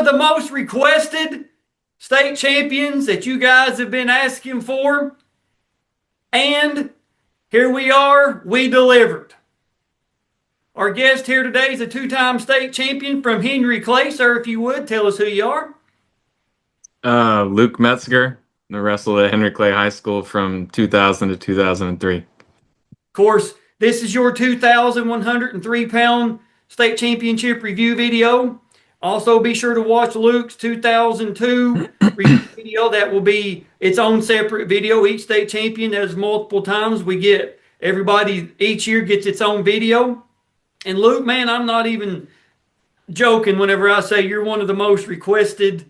the most requested state champions that you guys have been asking for. And here we are, we delivered. Our guest here today is a two-time state champion from Henry Clay. Sir, if you would, tell us who you are. Luke Metzger. I wrestled at Henry Clay High School from 2000 to 2003. Of course, this is your 2,103-pound state championship review video. Also, be sure to watch Luke's 2002 review video. That will be its own separate video. Each state champion has multiple times. Everybody each year gets its own video. And Luke, man, I'm not even joking whenever I say you're one of the most requested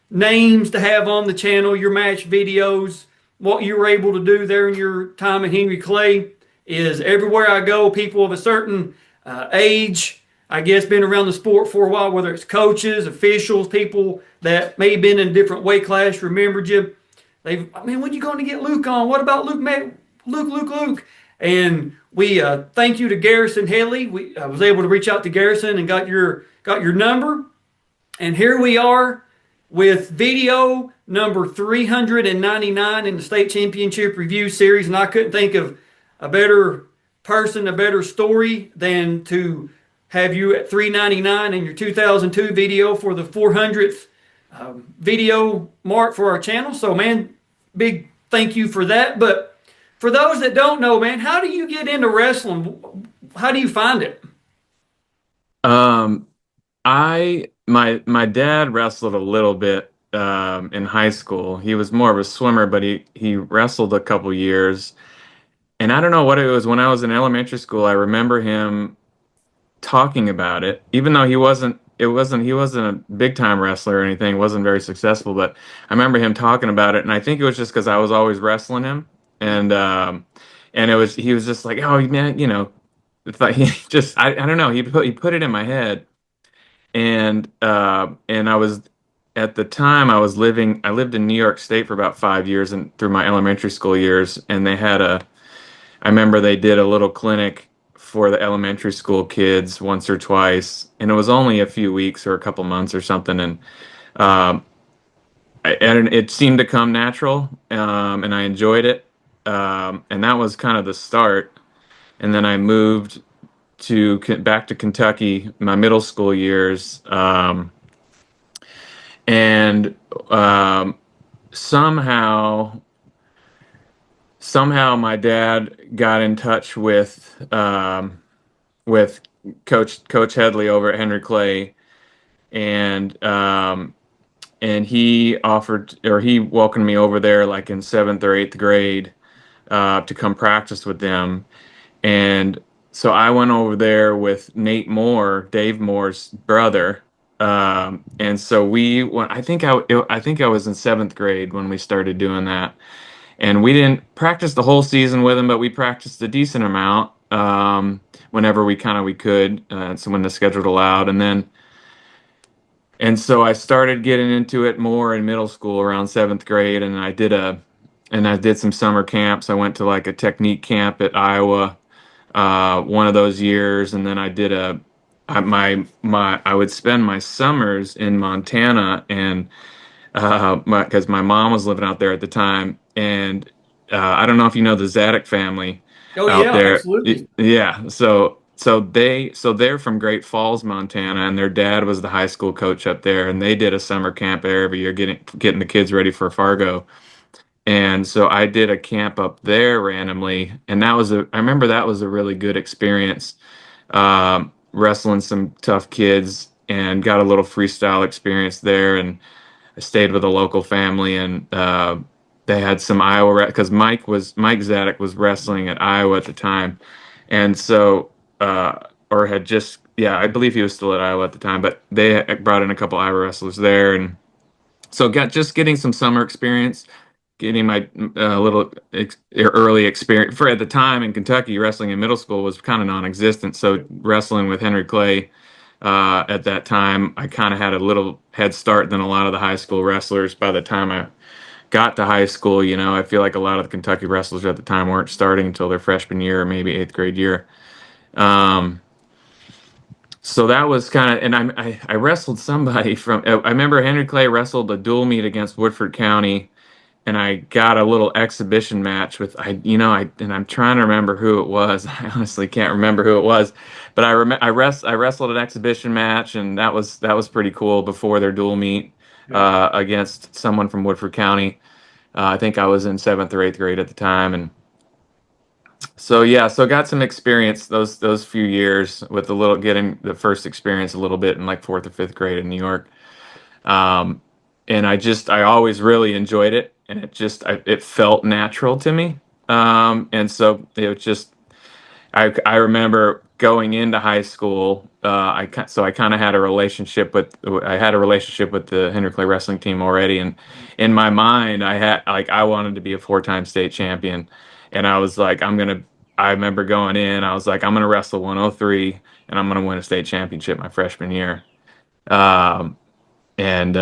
names to have on the channel. Your match videos, what you were able to do there in your time at Henry Clay is everywhere I go, people of a certain age, I guess, been around the sport for a while, whether it's coaches, officials, people that may have been in a different weight class, remembered you. Man, when you going to get Luke on? What about Luke, man? Luke. And we thank you to Garrison Headley. I was able to reach out to Garrison and got your number. And here we are with video number 399 in the state championship review series. And I couldn't think of a better person, a better story than to have you at 399 in your 2002 video for the 400th video mark for our channel. So, man, big thank you for that. But for those that don't know, man, how do you get into wrestling? How do you find it? My dad wrestled a little bit in high school. He was more of a swimmer, but he wrestled a couple years. And I don't know what it was. When I was in elementary school, I remember him talking about it, even though he wasn't a big time wrestler or anything, wasn't very successful, but I remember him talking about it, and I think it was just because I was always wrestling him, and he was just like, oh man, it's like I don't know, he put it in my head, and I was at the time I lived in New York State for about 5 years and through my elementary school years, and I remember they did a little clinic for the elementary school kids once or twice, and it was only a few weeks or a couple months or something, and it seemed to come natural, and I enjoyed it, and that was kind of the start. And then I moved back to Kentucky my middle school years, and somehow my dad got in touch with Coach Headley over at Henry Clay, and he welcomed me over there like in 7th or 8th grade to come practice with them. And so I went over there with Nate Moore, Dave Moore's brother, and so we went. I think I was in 7th grade when we started doing that. And we didn't practice the whole season with him, but we practiced a decent amount whenever we could, so when the schedule allowed. And so I started getting into it more in middle school around 7th grade, and I did some summer camps. I went to like a technique camp at Iowa one of those years, and then I would spend my summers in Montana, and because my mom was living out there at the time, and I don't know if you know the Zadok family Oh, out yeah, there. absolutely. Yeah, so they're from Great Falls, Montana, and their dad was the high school coach up there, and they did a summer camp there every year, getting the kids ready for Fargo. And so I did a camp up there randomly, and I remember that was a really good experience, wrestling some tough kids, and got a little freestyle experience there. And I stayed with a local family, and they had some Iowa, because Mike Zadok was wrestling at Iowa at the time, and so or had just, yeah, I believe he was still at Iowa at the time, but they brought in a couple Iowa wrestlers there, and so getting some summer experience, getting my early experience. For at the time in Kentucky, wrestling in middle school was kind of non-existent, so wrestling with Henry Clay at that time, I kind of had a little head start than a lot of the high school wrestlers. By the time I got to high school, I feel like a lot of the Kentucky wrestlers at the time weren't starting until their freshman year or maybe 8th grade year. So that was kind of, and I wrestled somebody from. I remember Henry Clay wrestled a dual meet against Woodford County, and I got a little exhibition match with and I'm trying to remember who it was. I honestly can't remember who it was, but I wrestled an exhibition match, and that was pretty cool before their dual meet Yep. against someone from Woodford County. I think I was in seventh or eighth grade at the time, and so yeah, so got some experience those few years with getting the first experience a little bit in like fourth or fifth grade in New York. Um, and I always really enjoyed it, and it felt natural to me. And so it was just I remember going into high school. I kind of had a relationship with the Henry Clay wrestling team already, and in my mind, I wanted to be a four-time state champion, and I was like, I'm gonna. I remember going in. I was like, I'm gonna wrestle 103, and I'm gonna win a state championship my freshman year. Um, and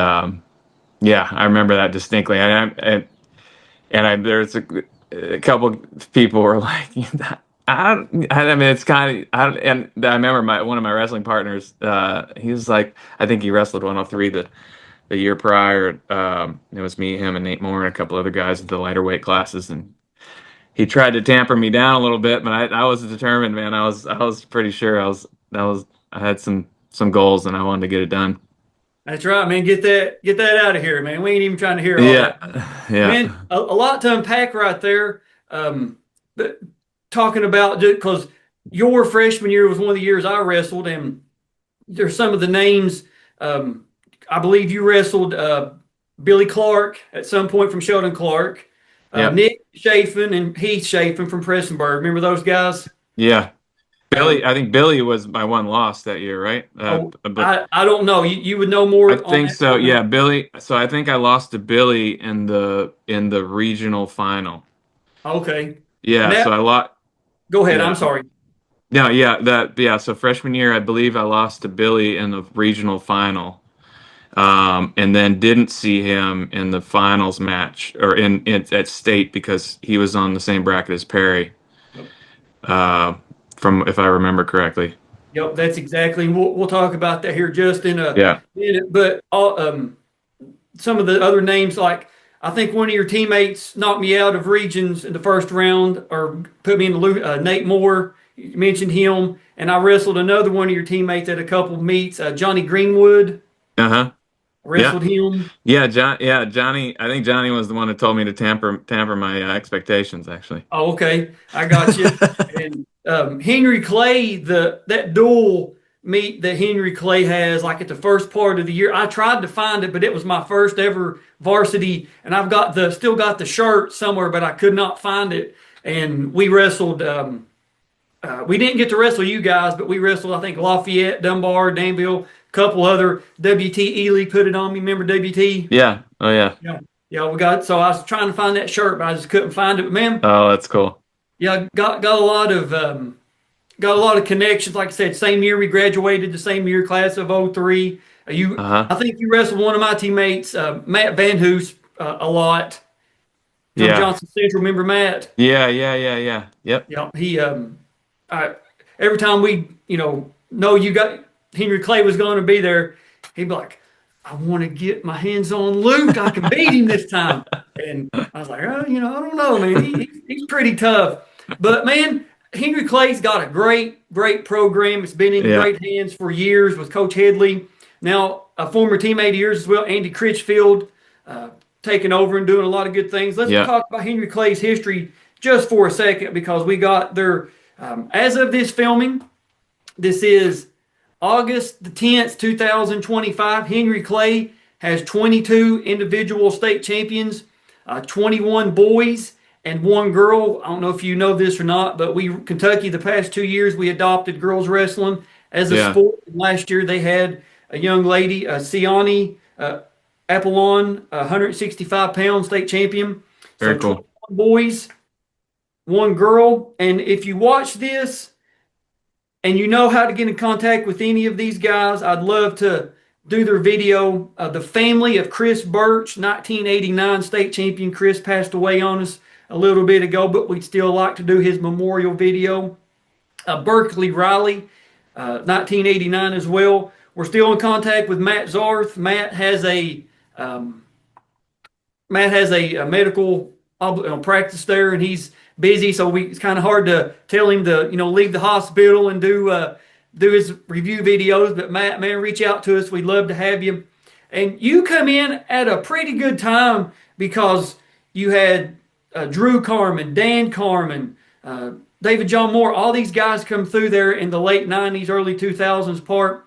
Yeah, I remember that distinctly. There's a couple people were like, I mean, it's kind of, and I remember one of my wrestling partners, he was like, I think he wrestled 103 the year prior. It was me, him, and Nate Moore, and a couple other guys at the lighter weight classes, and he tried to tamper me down a little bit, but I was determined, man. I was pretty sure I had some goals, and I wanted to get it done. That's right, man. Get that out of here, man. We ain't even trying to hear all Yeah, that. yeah, Man, a lot to unpack right there. But talking about, because your freshman year was one of the years I wrestled, and there's some of the names. Um, I believe you wrestled Billy Clark at some point from Sheldon Clark, yeah, Nick Chafin and Heath Chafin from Prestonburg. Remember those guys? yeah. Um, I think Billy was my one loss that year, right? oh, But I don't know. You would know I more on think that so. tournament. Yeah, Billy. So I think I lost to Billy in the regional final. Okay, and Yeah, so that. I lost. Go ahead. I'm Yeah, sorry. no, yeah, so freshman year, I believe I lost to Billy in the regional final, and then didn't see him in the finals match or at state because he was on the same bracket as Perry, uh, from if I remember correctly. Yep, that's exactly. We'll talk about that here just in a Yeah. minute. But some of the other names, like I think one of your teammates knocked me out of regions in the first round, or put me in the Nate Moore. You mentioned him, and I wrestled another one of your teammates at a couple of meets. Johnny Greenwood Uh-huh. Yeah. wrestled him. Yeah, Johnny. I think Johnny was the one that told me to tamper my expectations, actually. Oh, okay, I got you. And Henry Clay, the that dual meet that Henry Clay has, like at the first part of the year, I tried to find it, but it was my first ever varsity, and I've got the still got the shirt somewhere, but I could not find it. And we wrestled. We didn't get to wrestle you guys, but we wrestled. I think Lafayette, Dunbar, Danville, a couple other. WT Ely put it on me. Remember WT? Yeah. Oh yeah. Yeah, yeah. We got. So I was trying to find that shirt, but I just couldn't find it. But man, Oh, that's cool. yeah, got a lot of connections. Like I said, same year we graduated, the same year, class of '03. Uh-huh. I think you wrestled one of my teammates, Matt Van Hoos, a lot from Yeah. Johnson Central. Remember Matt? Yeah, yeah, yeah, yeah. Yep. Yeah, I, every time we, know you got Henry Clay was going to be there, he'd be like, I want to get my hands on Luke. I can beat him this time. And I was like, oh, I don't know, man. He's pretty tough. But man, Henry Clay's got a great program. It's been in Yeah. great hands for years with Coach Headley. Now, a former teammate of yours as well, Andy Critchfield, taking over and doing a lot of good things. Let's Yeah. talk about Henry Clay's history just for a second, because we got their, as of this filming, this is August the 10th, 2025. Henry Clay has 22 individual state champions, 21 boys and one girl. I don't know if you know this or not, but Kentucky, the past 2 years, we adopted girls wrestling as a Yeah. sport. Last year, they had a young lady, Siani Apollon, 165-pound state champion. So Very cool. 21 boys, one girl. And if you watch this, and you know how to get in contact with any of these guys, I'd love to do their video. The family of Chris Birch, 1989 state champion. Chris passed away on us a little bit ago, but we'd still like to do his memorial video. Berkeley Riley, 1989 as well. We're still in contact with Matt Zarth. Um, Matt has a medical practice there, and he's busy, so it's kind of hard to tell him to leave the hospital and do his review videos. But Matt, man, reach out to us. We'd love to have you. And you come in at a pretty good time because you had Drew Carmen, Dan Carmen, David John Moore, all these guys come through there in the late 90s, early 2000s, part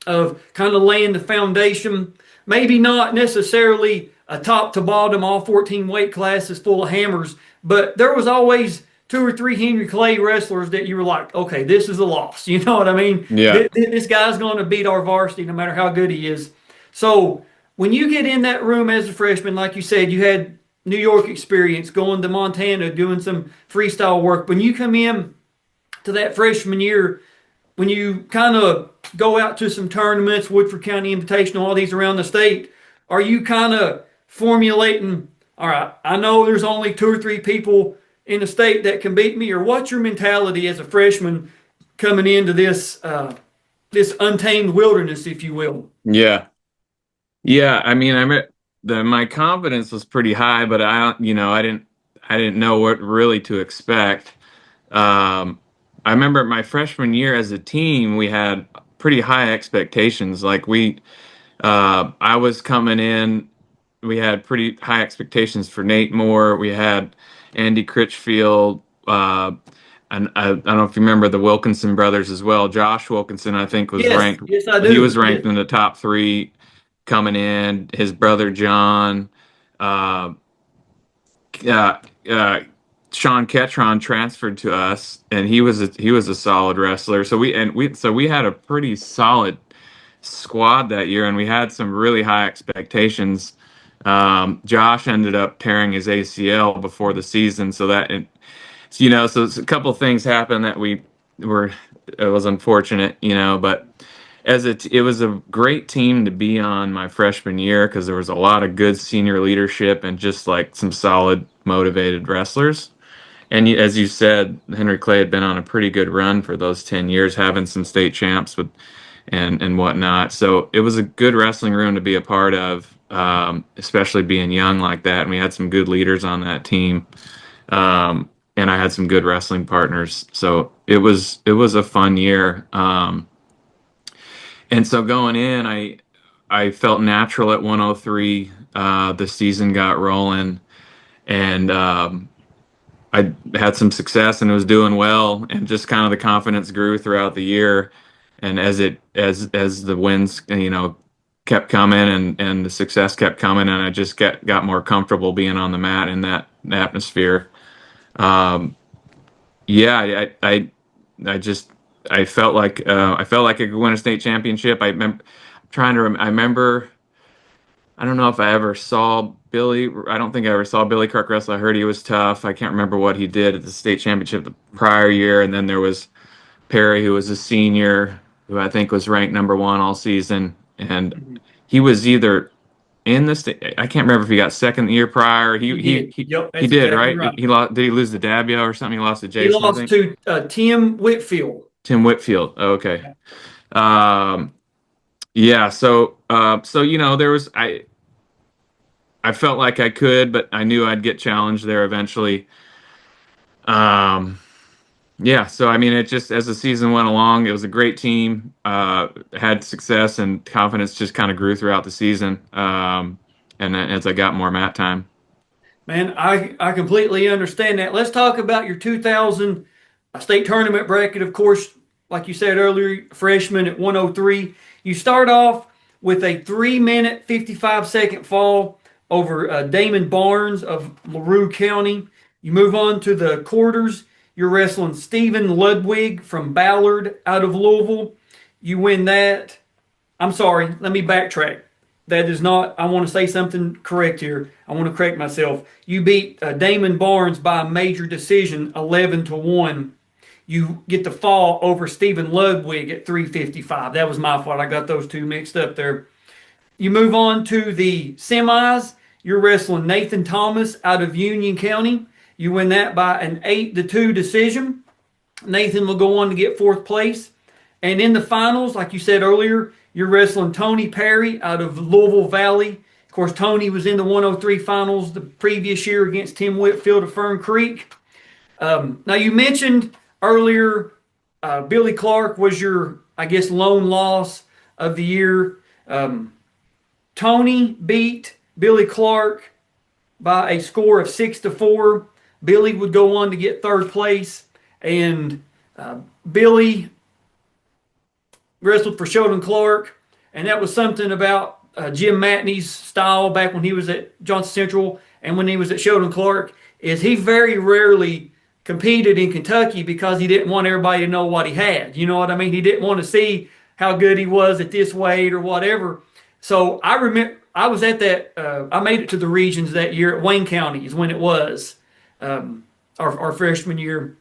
of kind of laying the foundation. Maybe not necessarily a top to bottom, all 14 weight classes full of hammers, but there was always 2 or 3 Henry Clay wrestlers that you were like, okay, this is a loss. You know what I mean? Yeah. This guy's going to beat our varsity no matter how good he is. So when you get in that room as a freshman, like you said, you had New York experience, going to Montana, doing some freestyle work. When you come in to that freshman year, when you kind of go out to some tournaments, Woodford County Invitational, all these around the state, are you kind of formulating, all right, I know there's only 2 or 3 people in the state that can beat me, or what's your mentality as a freshman coming into this this untamed wilderness, if you will? Yeah. Yeah. I mean, my confidence was pretty high, but I didn't know what really to expect. I remember my freshman year as a team, we had pretty high expectations. I was coming in, we had pretty high expectations for Nate Moore. We had Andy Critchfield. And I don't know if you remember the Wilkinson brothers as well. Josh Wilkinson, I think, was Yes, ranked. yes, I He do. was ranked Yes. in the top 3 coming in. His brother John, uh, uh, uh, Sean Ketron transferred to us, and he was a solid wrestler. So we had a pretty solid squad that year, and we had some really high expectations. Josh ended up tearing his ACL before the season, so a couple of things happened that it was unfortunate, but it was a great team to be on my freshman year because there was a lot of good senior leadership and just like some solid motivated wrestlers. And as you said, Henry Clay had been on a pretty good run for those 10 years, having some state champs and whatnot. So it was a good wrestling room to be a part of, especially being young like that. And we had some good leaders on that team. And I had some good wrestling partners. So it was a fun year. And so going in, I felt natural at 103. The season got rolling, and I had some success and was doing well, and just kind of the confidence grew throughout the year. And as the wins, kept coming and the success kept coming, and I just got more comfortable being on the mat in that atmosphere. Um, yeah, I just I felt like I could win a state championship. I remember. I don't know if I ever saw Billy. I don't think I ever saw Billy Kirk wrestle. I heard he was tough. I can't remember what he did at the state championship the prior year. And then there was Perry, who was a senior, who I think was ranked number 1 all season. And he was either in the state. I can't remember if he got second the year prior. He He he did. he, Yep, he that's did, exactly right? right. He lost. Did he lose to Dabio or something? He lost to He Jason, I lost think. to Tim Whitfield. Tim Whitfield. Oh, okay. Um, yeah. So there was I felt like I could, but I knew I'd get challenged there eventually. Um, yeah, so I mean, it just as the season went along, it was a great team. Had success and confidence just kind of grew throughout the season. And then as I got more mat time. Man, I completely understand that. Let's talk about your 2000 state tournament bracket. Of course, like you said earlier, freshman at 103. You start off with a 3-minute, 55-second fall over Damon Barnes of LaRue County. You move on to the quarters. You're wrestling Stephen Ludwig from Ballard out of Louisville. You win that. I'm sorry, let me backtrack. That is not, I want to say something correct here. I want to correct myself. You beat Damon Barnes by a major decision, 11-1. You get the fall over Stephen Ludwig at 355. That was my fault. I got those two mixed up there. You move on to the semis. You're wrestling Nathan Thomas out of Union County. You win that by an 8-2 decision. Nathan will go on to get 4th place. And in the finals, like you said earlier, you're wrestling Tony Perry out of Louisville Valley. Of course, Tony was in the 103 finals the previous year against Tim Whitfield of Fern Creek. Now, you mentioned earlier Billy Clark was your, I guess, lone loss of the year. Tony beat Billy Clark by a score of 6-4. Billy would go on to get third place, and Billy wrestled for Sheldon Clark, and that was something about Jim Matney's style back when he was at Johnson Central and when he was at Sheldon Clark, is he very rarely competed in Kentucky because he didn't want everybody to know what he had. You know what I mean? He didn't want to see how good he was at this weight or whatever. So I remember I was at that. I made it to the regions that year at Wayne County is when it was our freshman year,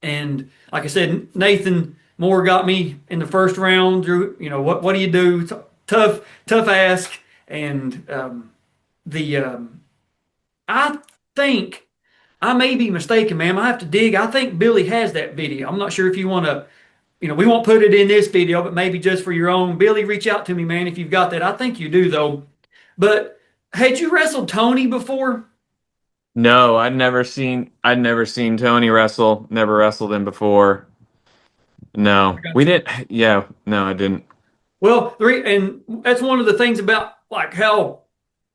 and like I said, Nathan Moore got me in the first round. Drew, what do you do? It's tough ask, and I think I may be mistaken, ma'am. I have to dig. I think Billy has that video. I'm not sure if you want to. We won't put it in this video, but maybe just for your own. Billy, reach out to me, man, if you've got that. I think you do, though. But had you wrestled Tony before? No, I'd never seen Tony wrestle. Never wrestled him before. I No, got we you. didn't. Yeah, no, I didn't. Well, and that's one of the things about like how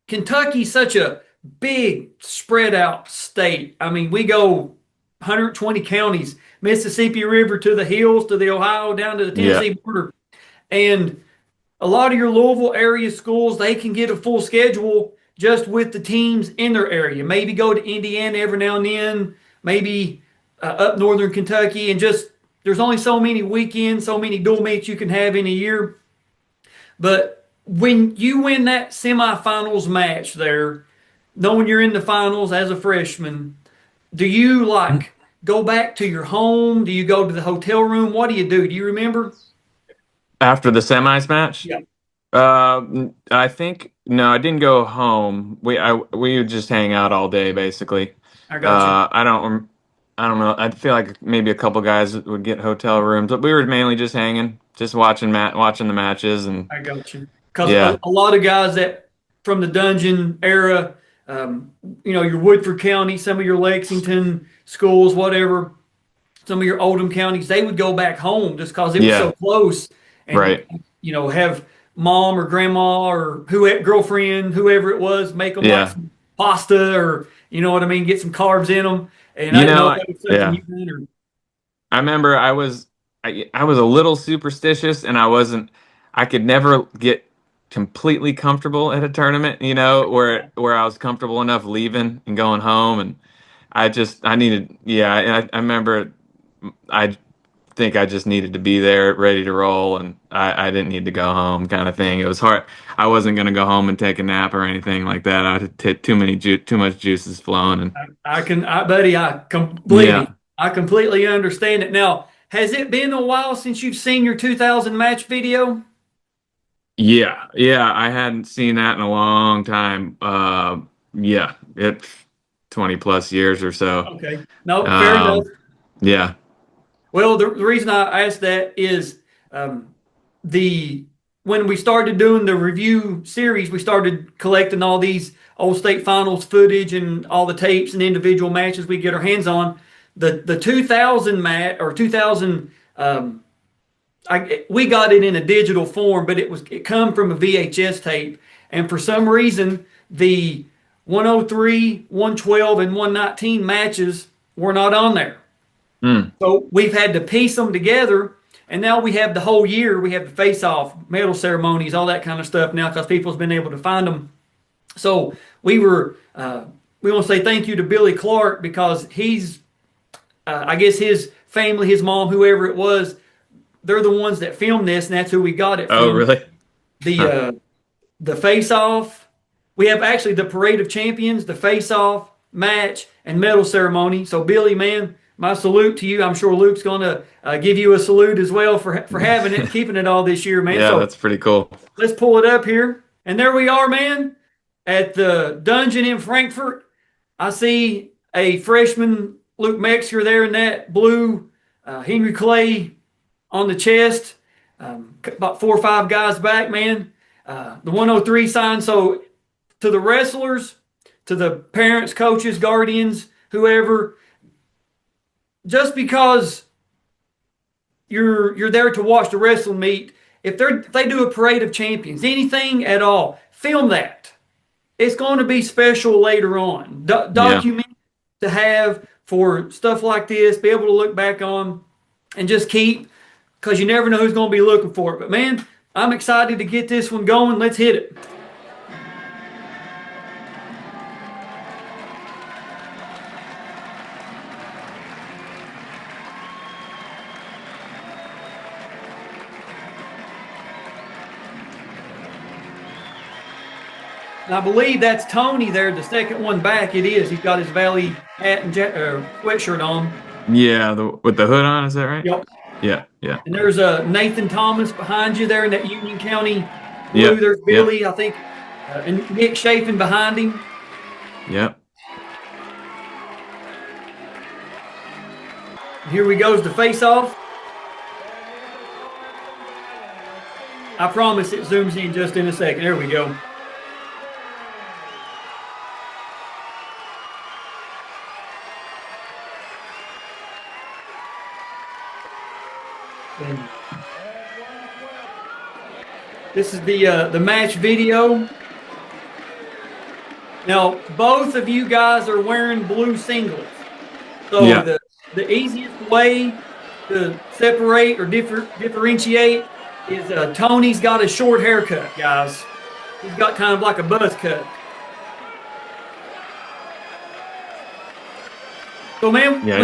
Kentucky's such a big spread out state. I mean, we go 120 counties, Mississippi River to the hills, to the Ohio, down to the Yeah, Tennessee border. And a lot of your Louisville area schools, they can get a full schedule just with the teams in their area. Maybe go to Indiana every now and then, maybe up northern Kentucky, and just there's only so many weekends, so many dual meets you can have in a year. But when you win that semifinals match there, knowing you're in the finals as a freshman, do you like go back to your home? Do you go to the hotel room? What do you do? Do you remember? after the semis match. Yeah, I think no, I didn't go home. We would just hang out all day basically. I got you. I don't know. I feel like maybe a couple guys would get hotel rooms, but we were mainly just hanging, just watching the matches, and I got you. Because yeah, a lot of guys that from the dungeon era, your Woodford County, some of your Lexington schools, whatever, some of your Oldham counties, they would go back home just because it was yeah, so close, and right, have mom or grandma or girlfriend, whoever it was, make them like yeah. some pasta or you know what I mean, get some carbs in them. And I didn't know if that was something Yeah. you did or I remember I was a little superstitious, and I could never get completely comfortable at a tournament, where I was comfortable enough leaving and going home, and I needed, yeah, I remember I think I just needed to be there ready to roll, and I didn't need to go home kind of thing. It was hard. I wasn't going to go home and take a nap or anything like that. I had too much juices flowing, and buddy, believe me, yeah. I completely understand it. Now, has it been a while since you've seen your 2000 match video? Yeah, yeah, I hadn't seen that in a long time. Yeah, it 20 plus years or so. Okay. No, fair enough. Um, yeah, Well, the reason I asked that is um, the when we started doing the review series, we started collecting all these old state finals footage and all the tapes and individual matches we get our hands on. The 2000 match or 2000, we got it in a digital form, but it come from a VHS tape, and for some reason the 103, 112, and 119 matches were not on there. mm, So we've had to piece them together, and now we have the whole year. We have the face-off, medal ceremonies, all that kind of stuff now because people's been able to find them. So we want to say thank you to Billy Clark because I guess his family, his mom, whoever it was, they're the ones that filmed this, and that's who we got it oh, from. really? The Huh. uh, the face-off. We have actually the Parade of Champions, the face-off match, and medal ceremony. So Billy, man, my salute to you. I'm sure Luke's going to give you a salute as well for having it, keeping it all this year, man. Yeah, So that's pretty cool. let's pull it up here, and there we are, man, at the dungeon in Frankfurt. I see a freshman Luke Metzker there in that blue Henry Clay on the chest, about 4 or 5 guys back, man. The 103 sign. So to the wrestlers, to the parents, coaches, guardians, whoever, just because you're there to watch the wrestling meet, if they do a parade of champions, anything at all, film that. It's going to be special later on. Document to have for stuff like this, be able to look back on and just keep, because you never know who's going to be looking for it. But man, I'm excited to get this one going. Let's hit it. And I believe that's Tony there, the second one back. It is. He's got his Valley hat and sweatshirt on. Yeah, with the hood on, is that right? Yep. Yeah, yeah. And there's Nathan Thomas behind you there in that Union County blue. Yep. There's Billy, yep. I think, and Nick Chafin behind him. Yep. Here we goes the face-off. I promise it zooms in just in a second. There we go. And this is the match video. Now, both of you guys are wearing blue singlets. So yeah. The easiest way to separate or differentiate is Tony's got a short haircut, guys. He's got kind of like a buzz cut. So, man, yeah,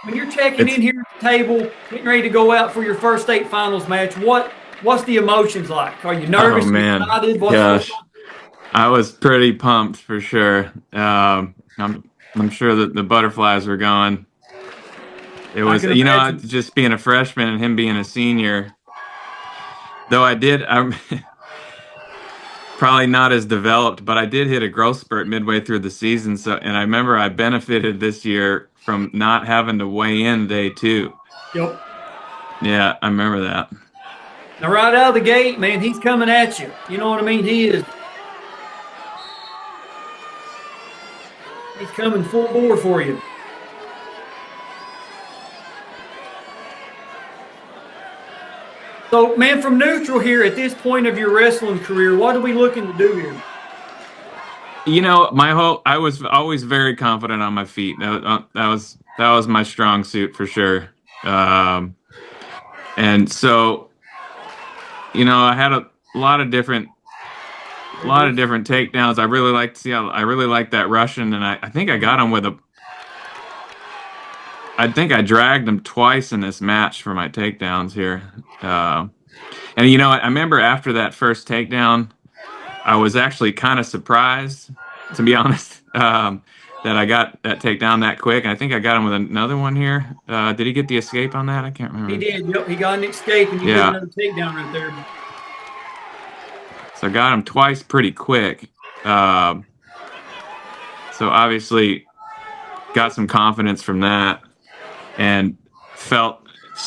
when you're checking in here at the table, getting ready to go out for your first state finals match, what's the emotions like? Are you nervous? Oh, man. Excited? Gosh, I was pretty pumped for sure. I'm sure that the butterflies were going. It was, just being a freshman and him being a senior. Though I'm probably not as developed, but I did hit a growth spurt midway through the season. And I remember I benefited this year from not having to weigh in day 2. Yep. Yeah, I remember that. Now, right out of the gate, man, he's coming at you. You know what I mean? He's coming full bore for you. So, man, from neutral here at this point of your wrestling career, what are we looking to do here? I was always very confident on my feet. That was my strong suit for sure. And so, I had a lot of different takedowns. I really liked that Russian, and I think I got him I think I dragged him twice in this match for my takedowns here. And I remember after that first takedown, I was actually kind of surprised, to be honest, that I got that takedown that quick. And I think I got him with another one here. Did he get the escape on that? I can't remember. He did. Yep, he got an escape, and you got another takedown right there. So I got him twice pretty quick. So obviously got some confidence from that, and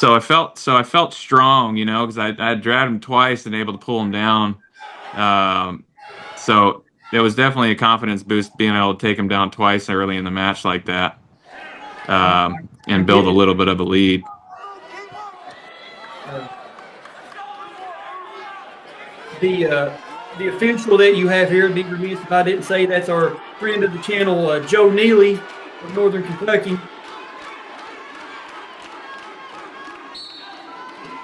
I felt strong, because I dragged him twice and able to pull him down. So it was definitely a confidence boost being able to take him down twice early in the match like that, and build a little bit of a lead. The official that you have here, be remiss if I didn't say, that's our friend of the channel, Joe Neely of Northern Kentucky.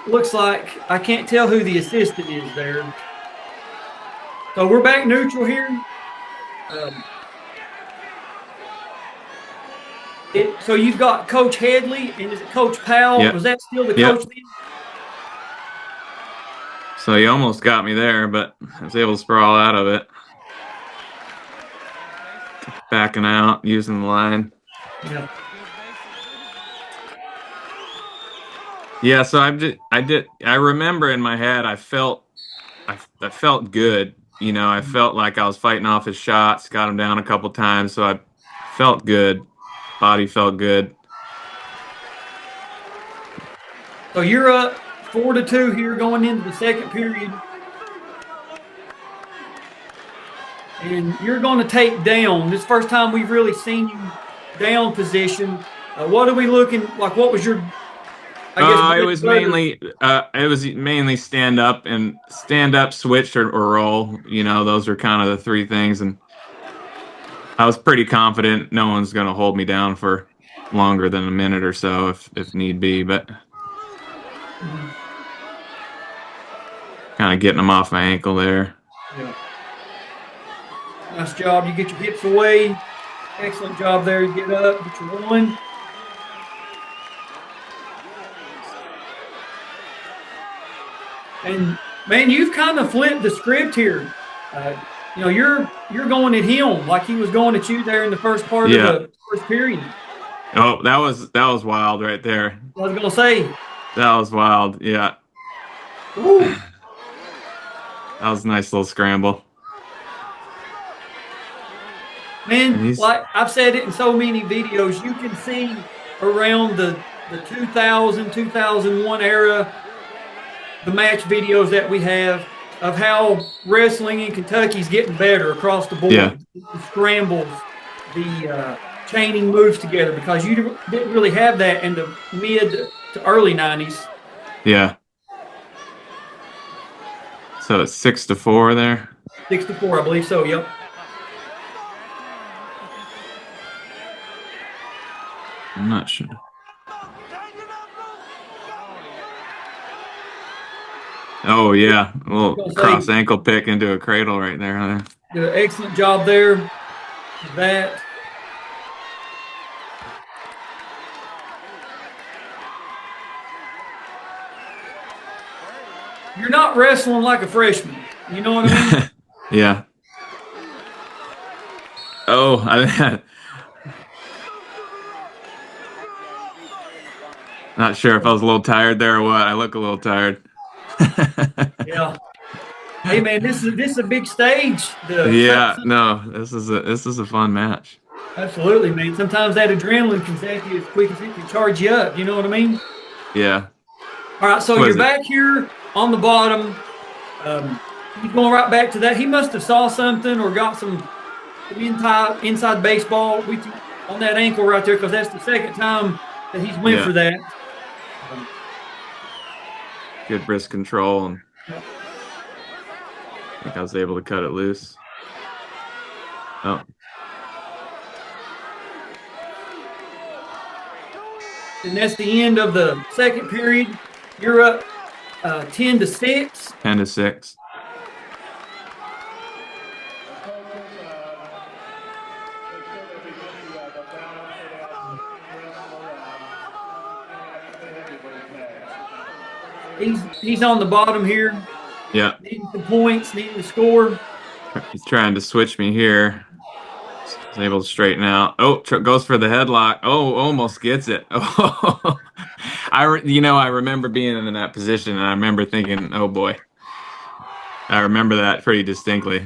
Looks like I can't tell who the assistant is there. So we're back neutral here. So you've got Coach Headley, and is it Coach Powell? Yep. Was that still the coach then? So he almost got me there, but I was able to sprawl out of it. Backing out, using the line. Yeah. Yeah, so I remember in my head I felt good. I felt like I was fighting off his shots, got him down a couple times, so I felt good. Body felt good. So you're up 4-2 here going into the second period. And you're going to take down. This is the first time we've really seen you down position. What are we looking like? What was your, I guess, it was mainly stand up, switch, or roll. You know, those were kind of the three things, and I was pretty confident no one's going to hold me down for longer than a minute or so if need be, but kind of getting them off my ankle there. Yeah. Nice job. You get your hips away. Excellent job there. You get up, get your one. And man, you've kind of flipped the script here. You know, you're going at him like he was going at you there in the first part of the first period. Oh, that was wild right there. I was gonna say. That was wild. Yeah. Ooh. That was a nice little scramble. Man, like I've said it in so many videos, you can see around the 2000, 2001 era, the match videos that we have of how wrestling in Kentucky is getting better across the board. Yeah. The scrambles, the chaining moves together, because you didn't really have that in the mid to early 90s. Yeah. So it's 6-4 there? 6-4, I believe so, yep. I'm not sure. Oh, yeah. A little cross ankle pick into a cradle right there. Huh? Did an excellent job there. That. You're not wrestling like a freshman. You know what I mean? Yeah. Oh, not sure if I was a little tired there or what. I look a little tired. Yeah. Hey man, this is a big stage. This is a fun match. Absolutely, man. Sometimes that adrenaline can send you as quick as it can charge you up. You know what I mean? Yeah. All right, so you're back here on the bottom. He's going right back to that. He must have saw something or got some inside baseball on that ankle right there, because that's the second time that he's went for that. Good wrist control, and I think I was able to cut it loose. Oh. And that's the end of the second period. You're up 10-6. 10-6. He's on the bottom here. Yeah. Needing some points, needing to score. He's trying to switch me here. He's able to straighten out. Oh, goes for the headlock. Oh, almost gets it. Oh, I remember being in that position, and I remember thinking, oh boy. I remember that pretty distinctly.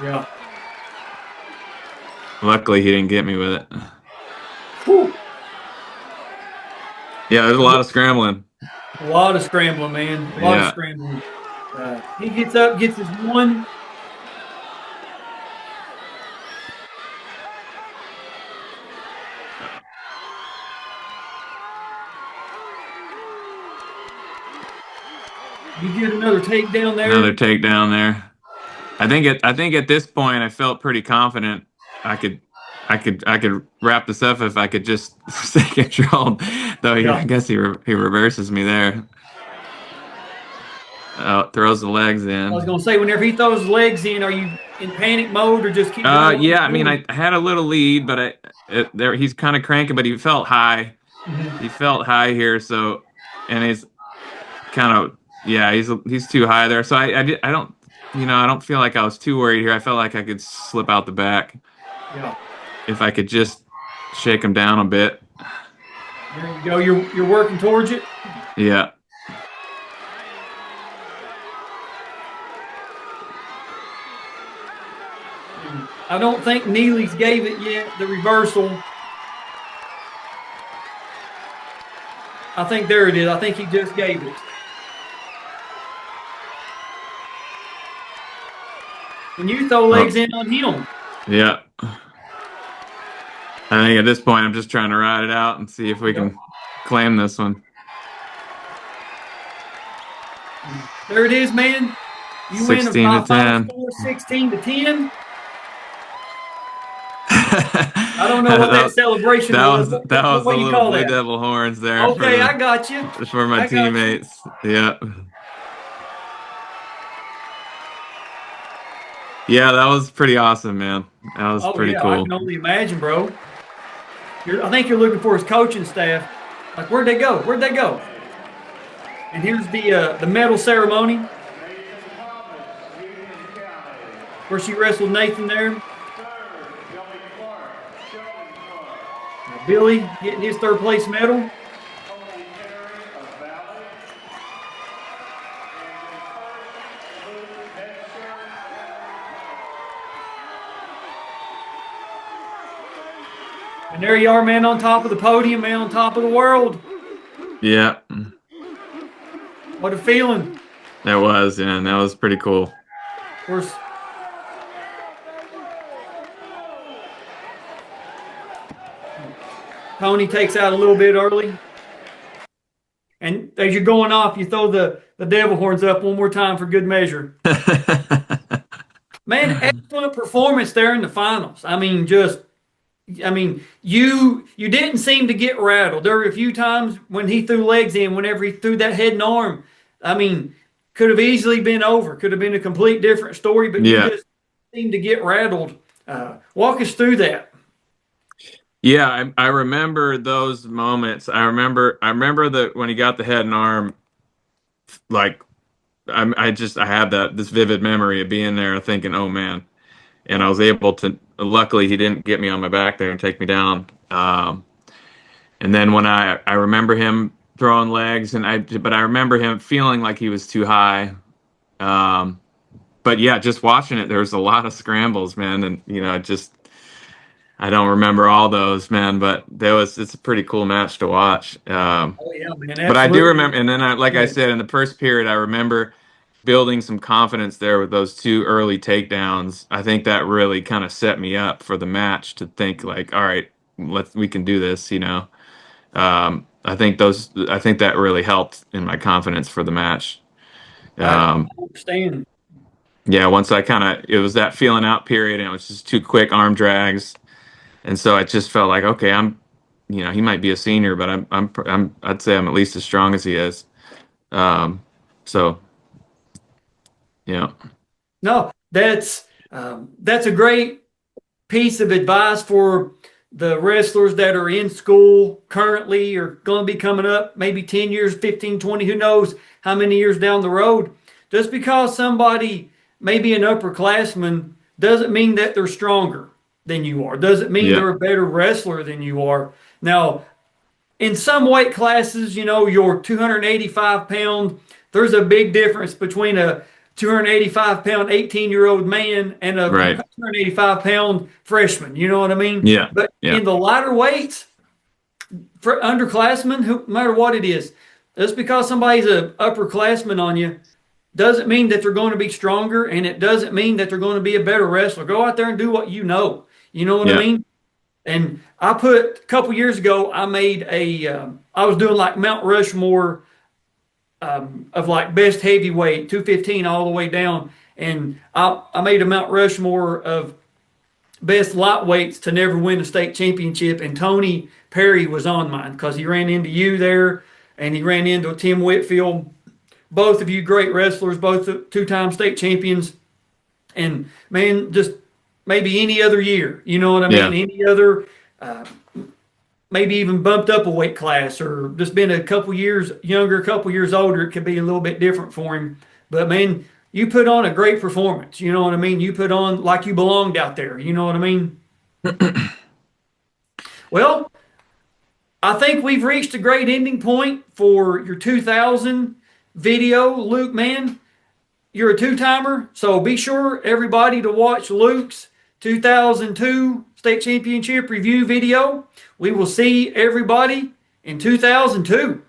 Yeah. Luckily, he didn't get me with it. Whew. Yeah, there's a lot of scrambling. A lot of scrambling, man. A lot of scrambling. He gets up, gets his one. You get another takedown there. Another takedown there. I think at this point I felt pretty confident I could wrap this up if I could just stay controlled. Though I guess he reverses me there. Throws the legs in. I was gonna say, whenever he throws his legs in, are you in panic mode or just keep going? Yeah, I mean I had a little lead, but he's kind of cranking, but he felt high. Mm-hmm. He felt high here, so, and he's kind of he's too high there. So I don't feel like I was too worried here. I felt like I could slip out the back. Yeah. If I could just shake him down a bit. There you go. You're working towards it. Yeah. I don't think Neely's gave it yet, the reversal. I think there it is. I think he just gave it. And you throw legs in on him. Yeah. I think at this point, I'm just trying to ride it out and see if we Yep. can claim this one. There it is, man. You win a 16 to final 10. score, 16-10. I don't know what that celebration was. That was What the do you little call Blue that? Devil horns there Okay, I got you. for my I got you. teammates. Yeah. Yeah, that was pretty awesome, man. That was Oh pretty yeah, I cool. can only imagine, bro. I think you're looking for his coaching staff. Like, where'd they go? Where'd they go? And here's the medal ceremony where she wrestled Nathan there. Billy getting his third place medal. And there you are, man, on top of the podium, man, on top of the world. Yeah. What a feeling. That was, yeah, that was pretty cool. Of course. Tony takes out a little bit early. And as you're going off, you throw the devil horns up one more time for good measure. Man, excellent performance there in the finals. I mean, you didn't seem to get rattled. There were a few times when he threw legs in, whenever he threw that head and arm. I mean, could have easily been over. Could have been a complete different story, but you just seemed to get rattled. Walk us through that. Yeah, I remember those moments. I remember that when he got the head and arm, like I have this vivid memory of being there thinking, oh man. And I was able to, luckily he didn't get me on my back there and take me down. And then when I remember him throwing legs but I remember him feeling like he was too high. But yeah, just watching it, there was a lot of scrambles, man. And, I don't remember all those, man, but it's a pretty cool match to watch. Oh yeah, man, absolutely. But I do remember, and then I said, in the first period, I remember building some confidence there with those two early takedowns. I think that really kind of set me up for the match to think like, all right, we can do this, I think that really helped in my confidence for the match. I understand. Yeah, once it was that feeling out period, and it was just two quick arm drags. And so I just felt like, okay, he might be a senior, but I'd say I'm at least as strong as he is. So, yeah. No, that's a great piece of advice for the wrestlers that are in school currently or going to be coming up maybe 10 years, 15, 20, who knows how many years down the road. Just because somebody may be an upperclassman doesn't mean that they're stronger than you are. Doesn't mean they're a better wrestler than you are. Now, in some weight classes, your 285-pound, there's a big difference between a 285-pound 18-year-old man and a 285-pound freshman. You know what I mean? Yeah. But in the lighter weights, for underclassmen, no matter what it is, just because somebody's an upperclassman on you doesn't mean that they're going to be stronger, and it doesn't mean that they're going to be a better wrestler. Go out there and do what you know. You know what I mean? And a couple years ago, I made I was doing like Mount Rushmore of like best heavyweight, 215 all the way down. And I made a Mount Rushmore of best lightweights to never win a state championship. And Tony Perry was on mine because he ran into you there and he ran into Tim Whitfield. Both of you great wrestlers, both two-time state champions. And man, just maybe any other year, you know what I mean? Yeah. Any other, maybe even bumped up a weight class or just been a couple years younger, a couple years older, it could be a little bit different for him. But man, you put on a great performance. You know what I mean? You put on like you belonged out there. You know what I mean? Well, I think we've reached a great ending point for your 2000 video. Luke, man, you're a two-timer, so be sure everybody to watch Luke's 2002 state championship review video. We will see everybody in 2002.